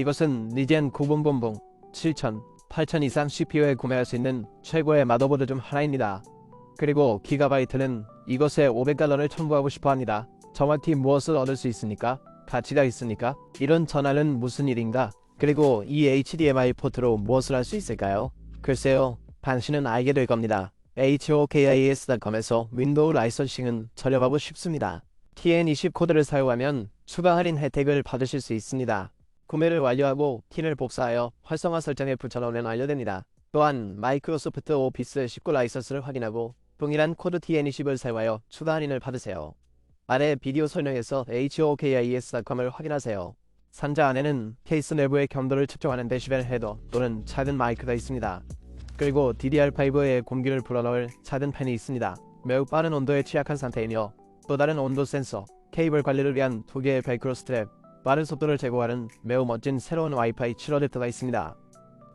이것은 리젠 9000, 7000, 8000 이상 CPU에 구매할 수 있는 최고의 마더보드 중 하나입니다. 그리고 기가바이트는 이것에 500달러를 첨부하고 싶어 합니다. 정확히 무엇을 얻을 수 있습니까? 가치가 있습니까? 이런 전화는 무슨 일인가? 그리고 이 HDMI 포트로 무엇을 할 수 있을까요? 글쎄요, 당신은 알게 될 겁니다. HOKIS.com에서 윈도우 라이선싱은 저렴하고 쉽습니다. TN20 코드를 사용하면 추가 할인 혜택을 받으실 수 있습니다. 구매를 완료하고 틴을 복사하여 활성화 설정에 붙여놓으면 완료됩니다. 또한 마이크로소프트 오피스 19 라이선스를 확인하고 동일한 코드 TN20을 사용하여 추가 할인을 받으세요. 아래 비디오 설명에서 HOKIS.com을 확인하세요. 상자 안에는 케이스 내부의 경도를 측정하는 데시벨 헤더 또는 작은 마이크가 있습니다. 그리고 DDR5에 공기를 불어넣을 작은 팬이 있습니다. 매우 빠른 온도에 취약한 상태이며 또 다른 온도 센서, 케이블 관리를 위한 2개의 벨크로 스트랩, 빠른 속도를 제공하는 매우 멋진 새로운 와이파이 7 어댑터가 있습니다.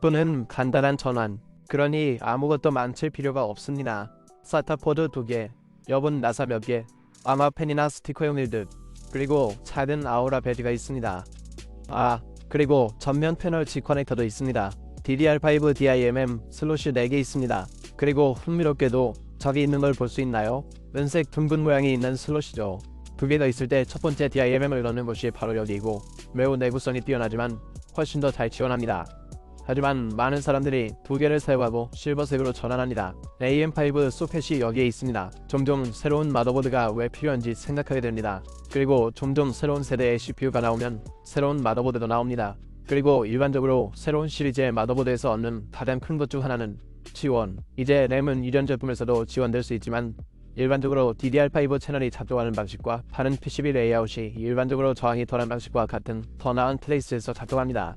또는 간단한 전환, 그러니 아무것도 만질 필요가 없습니다. SATA 포드 2개, 여분 나사 몇 개, 아마 펜이나 스티커용 일들, 그리고 작은 아우라 배지가 있습니다. 그리고 전면 패널 G 커넥터도 있습니다. DDR5 DIMM 슬롯이 4개 있습니다. 그리고 흥미롭게도 저기 있는 걸 볼 수 있나요? 은색 둥근 모양이 있는 슬롯이죠. 2개 더 있을 때 첫 번째 DIMM을 넣는 곳이 바로 여기이고 매우 내구성이 뛰어나지만 훨씬 더 잘 지원합니다. 하지만 많은 사람들이 2개를 사용하고 실버색으로 전환합니다. AM5 소켓이 여기에 있습니다. 점점 새로운 마더보드가 왜 필요한지 생각하게 됩니다. 그리고 점점 새로운 세대의 CPU가 나오면 새로운 마더보드도 나옵니다. 그리고 일반적으로 새로운 시리즈의 마더보드에서 얻는 가장 큰 것 중 하나는 지원. 이제 램은 이전 제품에서도 지원될 수 있지만 일반적으로 DDR5 채널이 작동하는 방식과 다른 PCB 레이아웃이 일반적으로 저항이 덜한 방식과 같은 더 나은 플레이스에서 작동합니다.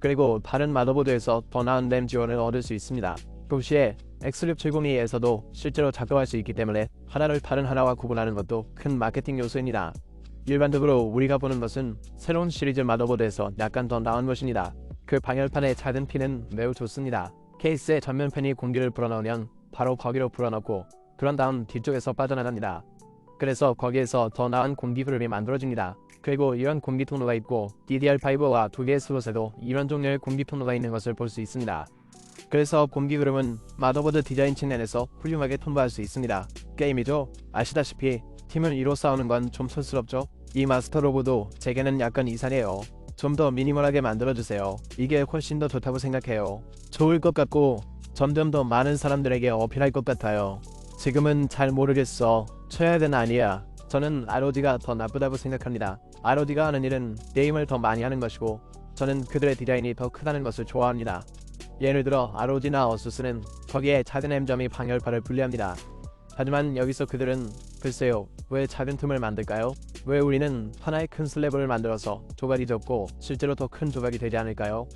그리고 다른 마더보드에서 더 나은 램 지원을 얻을 수 있습니다. 동시에 X6702에서도 실제로 작동할 수 있기 때문에 하나를 다른 하나와 구분하는 것도 큰 마케팅 요소입니다. 일반적으로 우리가 보는 것은 새로운 시리즈 마더보드에서 약간 더 나은 것입니다. 그 방열판의 작은 핀은 매우 좋습니다. 케이스에 전면팬이 공기를 불어넣으면 바로 거기로 불어넣고 그런 다음 뒤쪽에서 빠져나갑니다. 그래서 거기에서 더 나은 공기 흐름이 만들어집니다. 그리고 이런 공기 통로가 있고 DDR5와 2개의 슬롯에도 이런 종류의 공기 통로가 있는 것을 볼 수 있습니다. 그래서 공기 흐름은 마더보드 디자인 측면에서 훌륭하게 통보할 수 있습니다. 게임이죠? 아시다시피 팀을 이로 싸우는 건 좀 촌스럽죠? 이 마스터 로보도 제게는 약간 이상해요. 좀 더 미니멀하게 만들어주세요. 이게 훨씬 더 좋다고 생각해요. 좋을 것 같고 점점 더 많은 사람들에게 어필할 것 같아요. 지금은 잘 모르겠어. 최악은 아니야. 저는 ROG가 더 나쁘다고 생각합니다. ROG가 하는 일은 게임을 더 많이 하는 것이고 저는 그들의 디자인이 더 크다는 것을 좋아합니다. 예를 들어 ROG나 ASUS는 거기에 작은 M점이 방열판을 분리합니다. 하지만 여기서 그들은 글쎄요, 왜 작은 틈을 만들까요? 왜 우리는 하나의 큰 슬래브를 만들어서 조각이 적고 실제로 더 큰 조각이 되지 않을까요?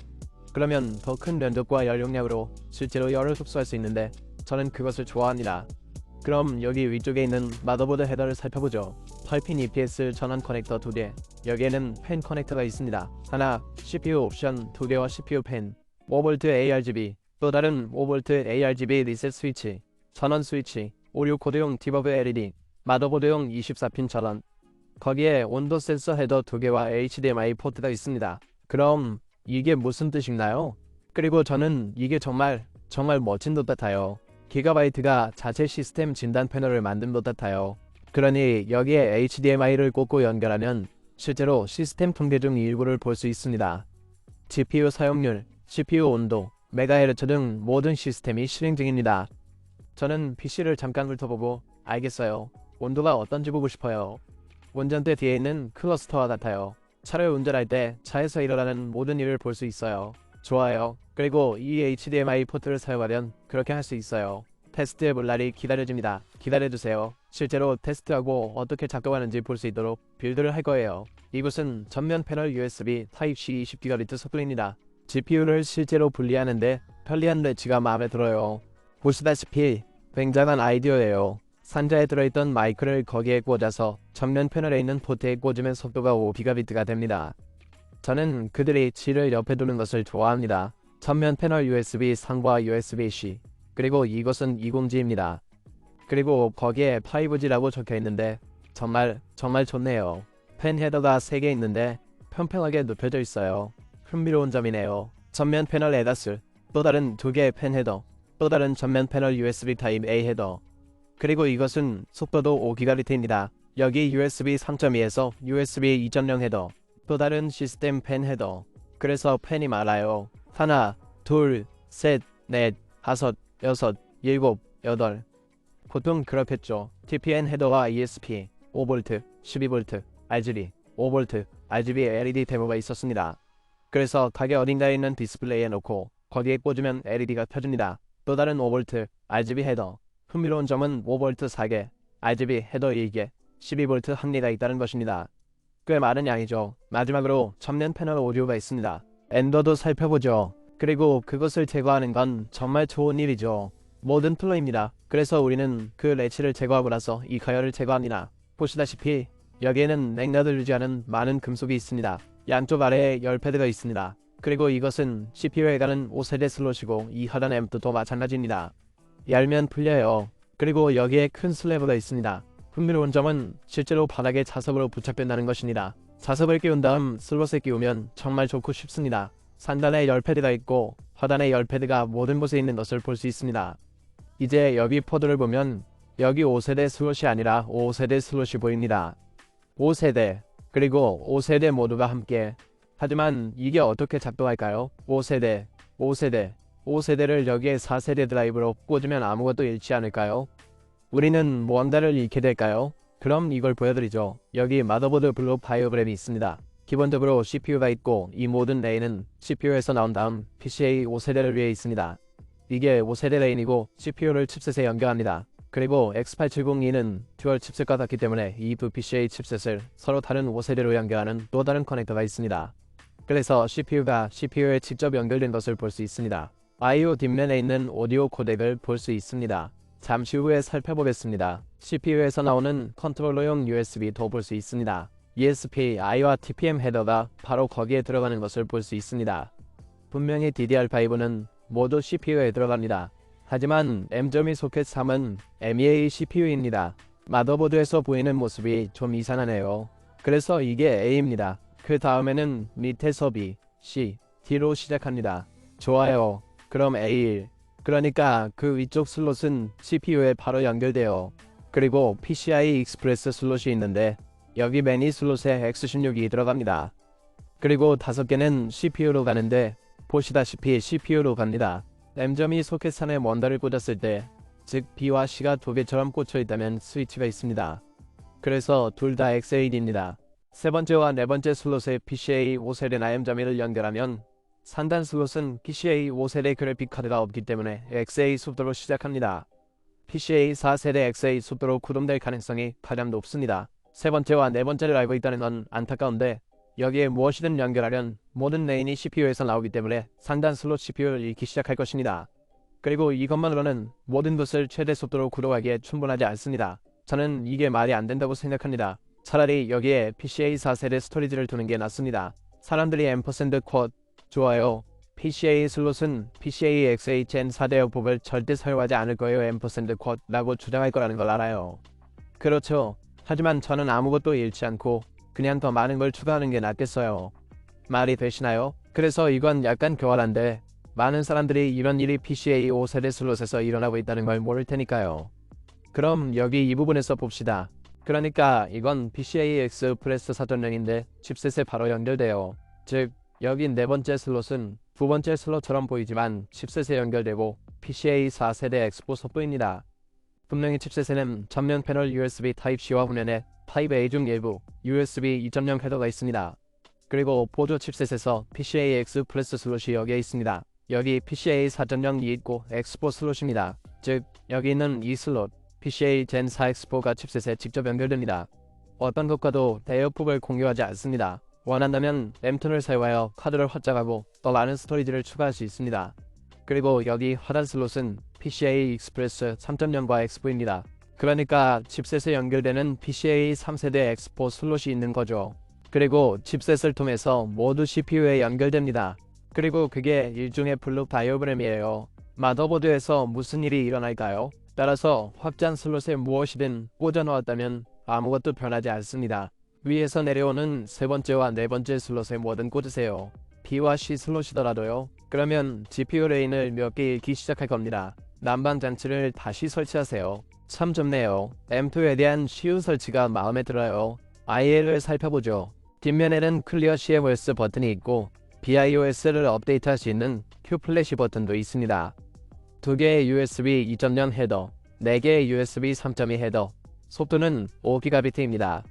그러면 더 큰 면적과 연용량으로 실제로 열을 흡수할 수 있는데 저는 그것을 좋아합니다. 그럼 여기 위쪽에 있는 마더보드 헤더를 살펴보죠. 8핀 EPS 전원 커넥터 2개, 여기에는 펜 커넥터가 있습니다. 하나, CPU 옵션 2개와 CPU 펜, 5V ARGB, 또 다른 5V ARGB 리셋 스위치, 전원 스위치, 오류 코드용 디버브 LED, 마더보드용 24핀 전원, 거기에 온도 센서 헤더 2개와 HDMI 포트가 있습니다. 그럼 이게 무슨 뜻인가요? 그리고 저는 이게 정말 멋진 것 같아요. 기가바이트가 자체 시스템 진단 패널을 만든 것 같아요. 그러니 여기에 HDMI를 꽂고 연결하면 실제로 시스템 통계 중 일부를 볼 수 있습니다. GPU 사용률, CPU 온도, 메가헤르츠 등 모든 시스템이 실행 중입니다. 저는 PC를 잠깐 훑어보고 알겠어요. 온도가 어떤지 보고 싶어요. 운전대 뒤에 있는 클러스터와 같아요. 차를 운전할 때 차에서 일어나는 모든 일을 볼 수 있어요. 좋아요. 그리고 이 HDMI 포트를 사용하면 그렇게 할 수 있어요. 테스트해볼 날이 기다려집니다. 기다려주세요. 실제로 테스트하고 어떻게 작동하는지 볼 수 있도록 빌드를 할 거예요. 이곳은 전면 패널 USB Type-C 20GHz 서플입니다. GPU를 실제로 분리하는데 편리한 레치가 마음에 들어요. 보시다시피 굉장한 아이디어예요. 상자에 들어있던 마이크를 거기에 꽂아서 전면 패널에 있는 포트에 꽂으면 속도가 5GB가 됩니다. 저는 그들이 G를 옆에 두는 것을 좋아합니다. 전면 패널 USB 상과 USB-C, 그리고 이것은 20G입니다. 그리고 거기에 5G라고 적혀있는데 정말 좋네요. 펜 헤더가 3개 있는데 평평하게 눕혀져 있어요. 흥미로운 점이네요. 전면 패널 에다스, 또 다른 두 개의 펜 헤더, 또 다른 전면 패널 USB 타입 A 헤더. 그리고 이것은 속도도 5GHz입니다. 여기 USB 3.2에서 USB 2.0 헤더, 또 다른 시스템 펜 헤더. 그래서 펜이 많아요. 하나, 둘, 셋, 넷, 다섯, 여섯, 일곱, 여덟. 보통 그렇겠죠. TPN 헤더와 ESP, 5V, 12V, RGB, 5V, RGB LED 데모가 있었습니다. 그래서 가게 어딘가에 있는 디스플레이에 놓고 거기에 꽂으면 LED가 켜집니다. 또 다른 5V, RGB 헤더. 흥미로운 점은 5V 4개, RGB 헤더 2개, 12V 한 개가 있다는 것입니다. 꽤 많은 양이죠. 마지막으로 전면 패널 오디오가 있습니다. 엔더도 살펴보죠. 그리고 그것을 제거하는 건 정말 좋은 일이죠. 모든 플러입니다. 그래서 우리는 그 레치를 제거하고 나서 이 가열을 제거합니다. 보시다시피 여기에는 냉각을 유지하는 많은 금속이 있습니다. 양쪽 아래에 열 패드가 있습니다. 그리고 이것은 CPU에 가는 5세대 슬롯이고 이 하단 앰프도 마찬가지입니다. 열면 풀려요. 그리고 여기에 큰 슬래브가 있습니다. 흥미로운 점은 실제로 바닥에 자석으로 부착된다는 것입니다. 자석을 끼운 다음 슬롯에 끼우면 정말 좋고 쉽습니다. 상단에 열 패드가 있고 하단에 열 패드가 모든 곳에 있는 것을 볼 수 있습니다. 이제 여기 포드를 보면 여기 5세대 슬롯이 아니라 5세대 슬롯이 보입니다. 5세대, 그리고 5세대 모두가 함께. 하지만 이게 어떻게 작동할까요? 5세대, 5세대, 5세대를 여기에 4세대 드라이브로 꽂으면 아무것도 잃지 않을까요? 우리는 뭔가를 잃게 될까요? 그럼 이걸 보여드리죠. 여기 마더보드 블록 다이어그램이 있습니다. 기본적으로 CPU가 있고 이 모든 레인은 CPU에서 나온 다음 PCA 5세대를 위해 있습니다. 이게 5세대 레인이고 CPU를 칩셋에 연결합니다. 그리고 X8702는 듀얼 칩셋과 같기 때문에 이 두 PCA 칩셋을 서로 다른 5세대로 연결하는 또 다른 커넥터가 있습니다. 그래서 CPU가 CPU에 직접 연결된 것을 볼 수 있습니다. I/O 뒷면에 있는 오디오 코덱을 볼 수 있습니다. 잠시 후에 살펴보겠습니다. CPU에서 나오는 컨트롤러용 USB도 볼 수 있습니다. ESP, I와 TPM 헤더가 바로 거기에 들어가는 것을 볼 수 있습니다. 분명히 DDR5는 모두 CPU에 들어갑니다. 하지만 M.2 소켓 3은 MEA CPU입니다. 마더보드에서 보이는 모습이 좀 이상하네요. 그래서 이게 A입니다. 그 다음에는 밑에서 B, C, D로 시작합니다. 좋아요. 그럼 A1. 그러니까 그 위쪽 슬롯은 CPU에 바로 연결돼요. 그리고 PCI 익스프레스 슬롯이 있는데 여기 매니 슬롯에 X16이 들어갑니다. 그리고 5개는 CPU로 가는데 보시다시피 CPU로 갑니다. M.2 소켓 3에 뭔가를 꽂았을 때, 즉 B와 C가 두 개처럼 꽂혀 있다면 스위치가 있습니다. 그래서 둘 다 X8입니다. 세 번째와 네 번째 슬롯에 PCA 5세대나 M.2를 연결하면 상단 슬롯은 PCA 5세대 그래픽 카드가 없기 때문에 X8 속도로 시작합니다. PCA 4세대 X8 속도로 구동될 가능성이 가장 높습니다. 세 번째와 네 번째를 알고 있다는 건 안타까운데 여기에 무엇이든 연결하면 모든 레인이 CPU에서 나오기 때문에 상단 슬롯 CPU를 잃기 시작할 것입니다. 그리고 이것만으로는 모든 것을 최대 속도로 구동하기에 충분하지 않습니다. 저는 이게 말이 안 된다고 생각합니다. 차라리 여기에 PCA 4세대 스토리지를 두는 게 낫습니다. 사람들이 앰퍼샌드 쿼드 좋아요. PCA 슬롯은 PCA X8 Gen 4대 여법을 절대 사용하지 않을 거예요. 앰퍼샌드 쿼드라고 주장할 거라는 걸 알아요. 그렇죠. 하지만 저는 아무것도 잃지 않고 그냥 더 많은 걸 추가하는 게 낫겠어요. 말이 되시나요? 그래서 이건 약간 교활한데 많은 사람들이 이런 일이 PCA 5세대 슬롯에서 일어나고 있다는 걸 모를 테니까요. 그럼 여기 이 부분에서 봅시다. 그러니까 이건 PCI Express 4.0인데 칩셋에 바로 연결돼요. 즉 여기 네 번째 슬롯은 두 번째 슬롯처럼 보이지만 칩셋에 연결되고 PCA 4세대 엑스포 속도입니다. 분명히 칩셋에는 전면 패널 USB Type-C와 후면에 Type-A 중 일부 USB 2.0 헤더가 있습니다. 그리고 보조 칩셋에서 PCI Express 슬롯이 여기에 있습니다. 여기 PCA 4.0이 있고 엑스포 슬롯입니다. 즉 여기 있는 이 슬롯 PCA Gen 4 엑스포가 칩셋에 직접 연결됩니다. 어떤 것과도 대역폭을 공유하지 않습니다. 원한다면 M.2를 사용하여 카드를 확장하고 더 많은 스토리지를 추가할 수 있습니다. 그리고 여기 하단 슬롯은 PCI Express 3.0과 엑스포입니다. 그러니까 칩셋에 연결되는 PCA 3세대 엑스포 슬롯이 있는 거죠. 그리고 칩셋을 통해서 모두 CPU에 연결됩니다. 그리고 그게 일종의 블록 다이어그램이에요. 마더보드에서 무슨 일이 일어날까요? 따라서 확장 슬롯에 무엇이든 꽂아 놓았다면 아무것도 변하지 않습니다. 위에서 내려오는 세 번째와 네 번째 슬롯에 뭐든 꽂으세요. B와 C 슬롯이더라도요. 그러면 GPU 레인을 몇 개 잃기 시작할 겁니다. 난방 장치를 다시 설치하세요. 참 좋네요. M2에 대한 쉬운 설치가 마음에 들어요. IL을 살펴보죠. 뒷면에는 클리어 CMOS 버튼이 있고 BIOS를 업데이트할 수 있는 Q 플래시 버튼도 있습니다. 2개의 USB 2.0 헤더, 4개의 USB 3.2 헤더, 속도는 5GB입니다.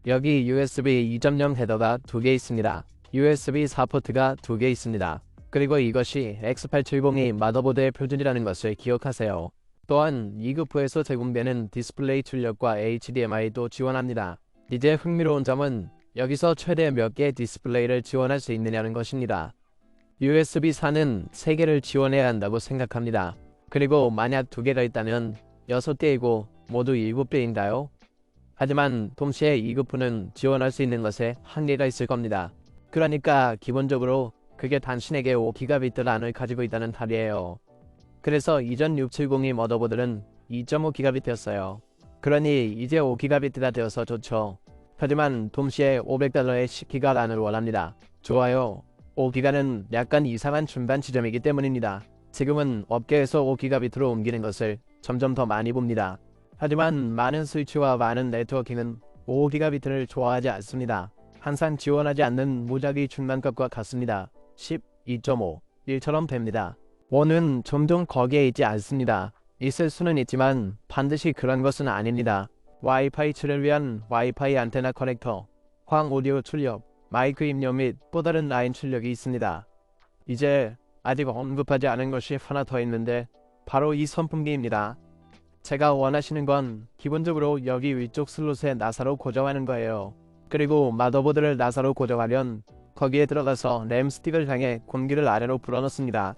여기 USB 2.0 헤더가 2개 있습니다. USB 4 포트가 2개 있습니다. 그리고 이것이 X870이 마더보드의 표준이라는 것을 기억하세요. 또한 2급부에서 제공되는 디스플레이 출력과 HDMI도 지원합니다. 이제 흥미로운 점은 여기서 최대 몇 개의 디스플레이를 지원할 수 있느냐는 것입니다. USB 4는 3개를 지원해야 한다고 생각합니다. 그리고 만약 2개가 있다면 6개이고 모두 7개인가요? 하지만 동시에 2급부는 지원할 수 있는 것에 한계가 있을 겁니다. 그러니까 기본적으로 그게 당신에게 5GB 란을 가지고 있다는 말이에요. 그래서 이전 670이 머더보드는 2.5GB였어요. 그러니 이제 5GB가 되어서 좋죠. 하지만 동시에 $500의 10기가 란을 원합니다. 좋아요. 5기가는 약간 이상한 중간 지점이기 때문입니다. 지금은 업계에서 5GB로 옮기는 것을 점점 더 많이 봅니다. 하지만 많은 스위치와 많은 네트워킹은 5GB를 좋아하지 않습니다. 항상 지원하지 않는 무작위 중간값과 같습니다. 12.5, 1처럼 됩니다. 원은 점점 거기에 있지 않습니다. 있을 수는 있지만 반드시 그런 것은 아닙니다. 와이파이 7을 위한 와이파이 안테나 커넥터, 황 오디오 출력, 마이크 입력 및 또 다른 라인 출력이 있습니다. 이제 아직 언급하지 않은 것이 하나 더 있는데 바로 이 선풍기입니다. 제가 원하시는 건 기본적으로 여기 위쪽 슬롯에 나사로 고정하는 거예요. 그리고 마더보드를 나사로 고정하면 거기에 들어가서 램 스틱을 향해 공기를 아래로 불어넣습니다.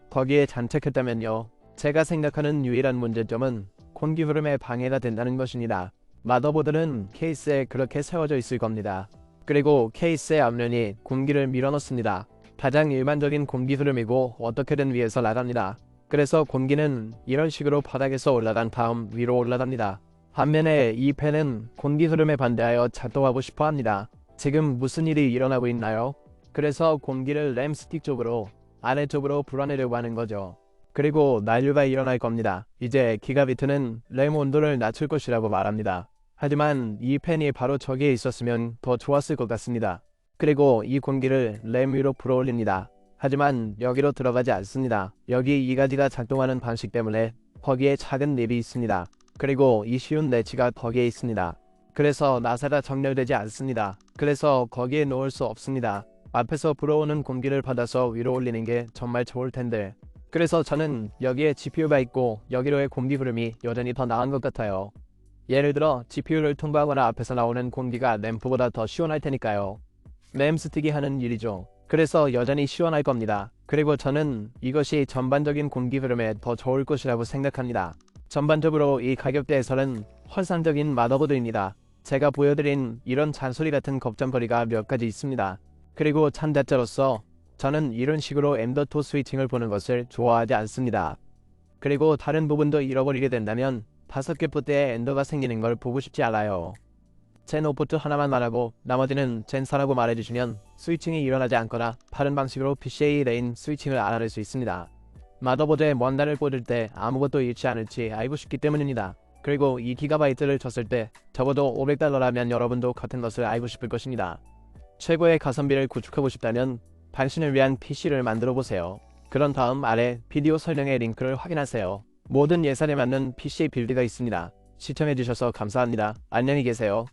거기에 장착했다면요. 제가 생각하는 유일한 문제점은 공기 흐름에 방해가 된다는 것입니다. 마더보드는 케이스에 그렇게 세워져 있을 겁니다. 그리고 케이스의 앞면이 공기를 밀어넣습니다. 가장 일반적인 공기 흐름이고 어떻게든 위에서 나갑니다. 그래서 공기는 이런 식으로 바닥에서 올라간 다음 위로 올라갑니다. 반면에 이 팬은 공기 흐름에 반대하여 작동하고 싶어 합니다. 지금 무슨 일이 일어나고 있나요? 그래서 공기를 램 스틱 쪽으로 아래쪽으로 불어내려고 하는 거죠. 그리고 난류가 일어날 겁니다. 이제 기가비트는 램 온도를 낮출 것이라고 말합니다. 하지만 이 팬이 바로 저기에 있었으면 더 좋았을 것 같습니다. 그리고 이 공기를 램 위로 불어올립니다. 하지만 여기로 들어가지 않습니다. 여기 이 가지가 작동하는 방식 때문에 거기에 작은 립이 있습니다. 그리고 이 쉬운 내치가 거기에 있습니다. 그래서 나사가 정렬되지 않습니다. 그래서 거기에 놓을 수 없습니다. 앞에서 불어오는 공기를 받아서 위로 올리는 게 정말 좋을 텐데. 그래서 저는 여기에 GPU가 있고 여기로의 공기 흐름이 여전히 더 나은 것 같아요. 예를 들어 GPU를 통과하거나 앞에서 나오는 공기가 램프보다 더 시원할 테니까요. 램 스틱이 하는 일이죠. 그래서 여전히 시원할 겁니다. 그리고 저는 이것이 전반적인 공기 흐름에 더 좋을 것이라고 생각합니다. 전반적으로 이 가격대에서는 환상적인 마더보드입니다. 제가 보여드린 이런 잔소리 같은 걱정거리가 몇 가지 있습니다. 그리고 참가자로서 저는 이런 식으로 M.2 스위칭을 보는 것을 좋아하지 않습니다. 그리고 다른 부분도 잃어버리게 된다면 5개 포트에 엔더가 생기는 걸 보고 싶지 않아요. 젠 5포트 하나만 말하고 나머지는 젠 4라고 말해주시면 스위칭이 일어나지 않거나 다른 방식으로 PCIe 레인 스위칭을 알아낼 수 있습니다. 마더보드에 원단을 꽂을 때 아무것도 잃지 않을지 알고 싶기 때문입니다. 그리고 2GB를 줬을 때 적어도 $500라면 여러분도 같은 것을 알고 싶을 것입니다. 최고의 가성비를 구축하고 싶다면 당신을 위한 PC를 만들어 보세요. 그런 다음 아래 비디오 설명의 링크를 확인하세요. 모든 예산에 맞는 PC 빌드가 있습니다. 시청해주셔서 감사합니다. 안녕히 계세요.